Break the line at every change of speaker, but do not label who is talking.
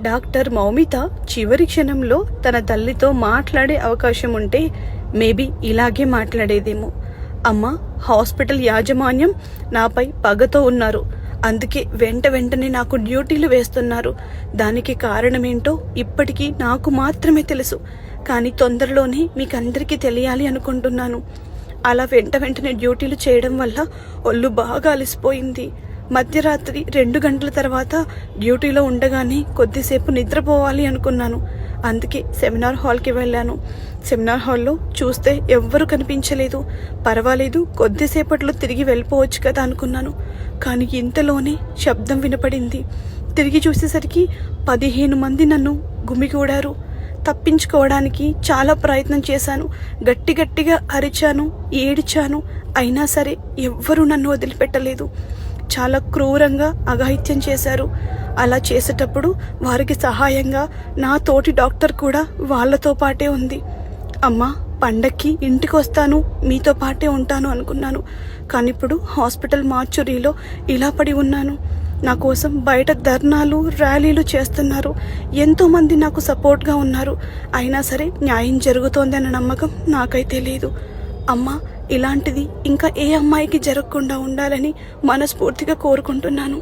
Doctor Moumita చివరి క్షణంలో తన తల్లితో మాట్లాడే అవకాశం ఉంటే మేబీ ఇలాగే మాట్లాడేదేమో. అమ్మ, హాస్పిటల్ యాజమాన్యం నాపై పగతో ఉన్నారు. అందుకే వెంటనే నాకు డ్యూటీలు వేస్తున్నారు. దానికి కారణమేంటో ఇప్పటికీ నాకు మాత్రమే తెలుసు. కానీ తొందరలోనే మీకందరికీ తెలియాలి అనుకుంటున్నాను. అలా వెంటనే డ్యూటీలు చేయడం వల్ల ఒళ్ళు బాగా అలసిపోయింది. మధ్యరాత్రి 2 గంటల తర్వాత డ్యూటీలో ఉండగానే కొద్దిసేపు నిద్రపోవాలి అనుకున్నాను. అందుకే సెమినార్ హాల్కి వెళ్ళాను. సెమినార్ హాల్లో చూస్తే ఎవ్వరూ కనిపించలేదు. పర్వాలేదు, కొద్దిసేపట్లో తిరిగి వెళ్ళిపోవచ్చు కదా అనుకున్నాను. కానీ ఇంతలోనే శబ్దం వినపడింది. తిరిగి చూసేసరికి 15 మంది నన్ను గుమిగూడారు. తప్పించుకోవడానికి చాలా ప్రయత్నం చేశాను. గట్టిగా అరిచాను, ఏడిచాను. అయినా సరే ఎవ్వరూ నన్ను వదిలిపెట్టలేదు. చాలా క్రూరంగా అఘాయిత్యం చేశారు. అలా చేసేటప్పుడు వారికి సహాయంగా నా తోటి డాక్టర్ కూడా వాళ్ళతో పాటే ఉంది. అమ్మా, పండక్కి ఇంటికి వస్తాను, మీతో పాటే ఉంటాను అనుకున్నాను. కానీ ఇప్పుడు హాస్పిటల్ మార్చురీలో ఇలా పడి ఉన్నాను. నా కోసం బయట ధర్నాలు, ర్యాలీలు చేస్తున్నారు. ఎంతోమంది నాకు సపోర్ట్గా ఉన్నారు. అయినా సరే న్యాయం జరుగుతోందన్న నమ్మకం నాకైతే లేదు. అమ్మ, ఇలాంటిది ఇంకా ఏ అమ్మాయికి జరగకుండా ఉండాలని మనస్ఫూర్తిగా కోరుకుంటున్నాను.